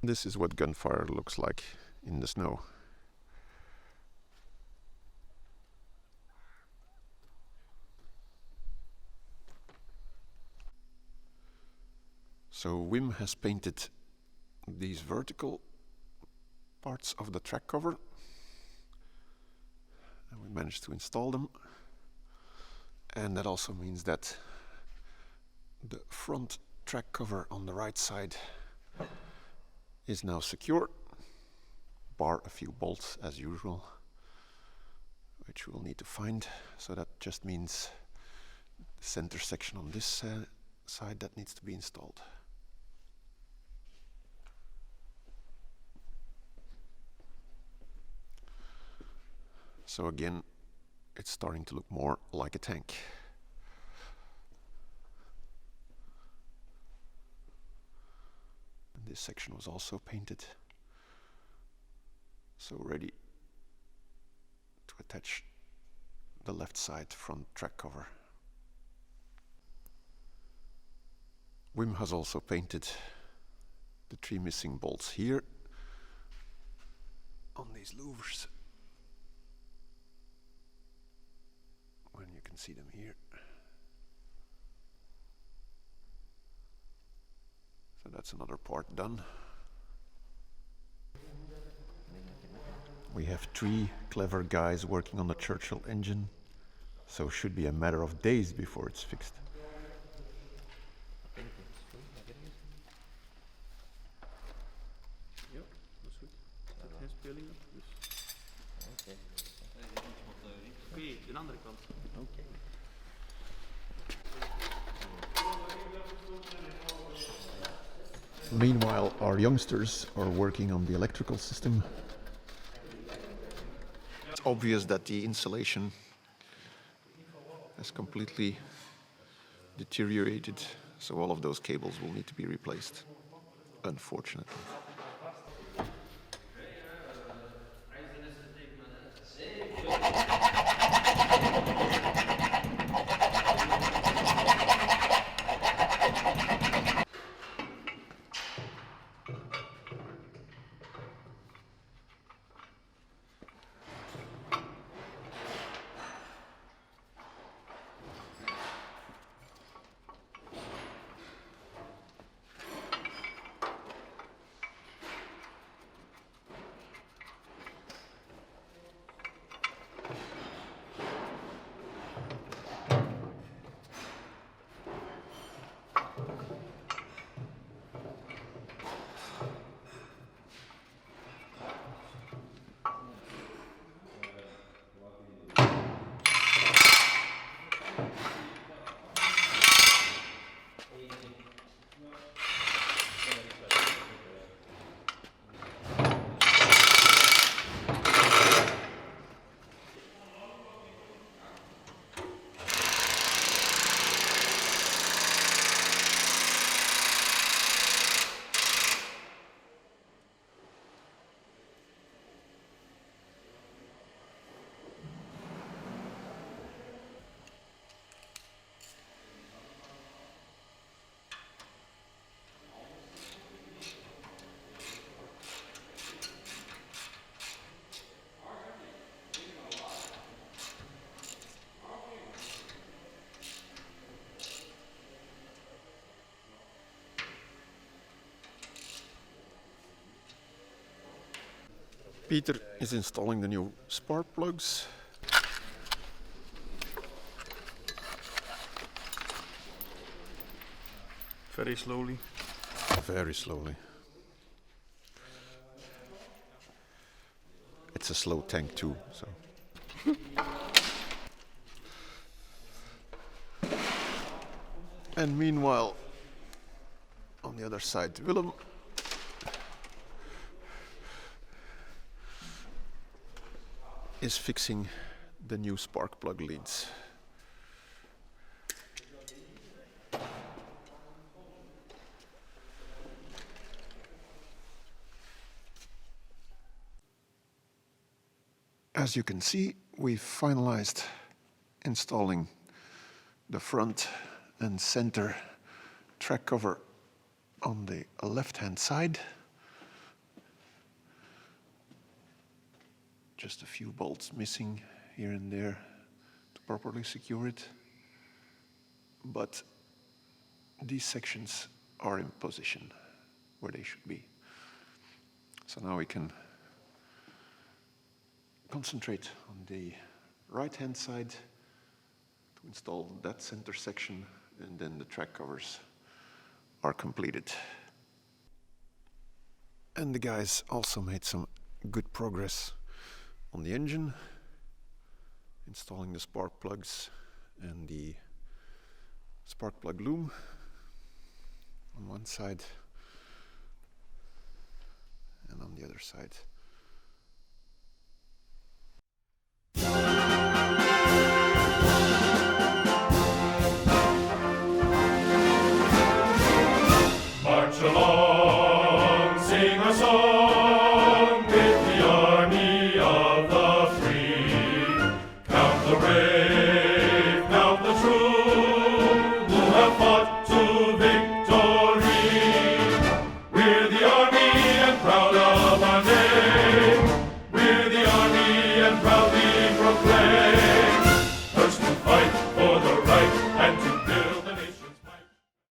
This is what Gunfire looks like in the snow. So Wim has painted these vertical parts of the track cover, and we managed to install them. And that also means that the front track cover on the right side is now secure, bar a few bolts as usual, which we'll need to find. So that just means the center section on this side that needs to be installed. So again, it's starting to look more like a tank. And this section was also painted, so ready to attach the left side front track cover. Wim has also painted the 3 missing bolts here on these louvers. When you can see them here. So that's another part done. We have 3 clever guys working on the Churchill engine, so it should be a matter of days before it's fixed. Ja, dat is goed. Dat geen speling op, dus. Oké. Oké, de andere kant. Oké. Meanwhile, our youngsters are working on the electrical system. It's obvious that the insulation has completely deteriorated, so all of those cables will need to be replaced, unfortunately. Peter is installing the new spark plugs. Very slowly. Very slowly. It's a slow tank too, so. And meanwhile, on the other side, Willem is fixing the new spark plug leads. As you can see, we've finalized installing the front and center track cover on the left-hand side. just a few bolts missing here and there to properly secure it. But these sections are in position where they should be. So now we can concentrate on the right-hand side to install that center section, and then the track covers are completed. And the guys also made some good progress on the engine, installing the spark plugs and the spark plug loom on one side and on the other side.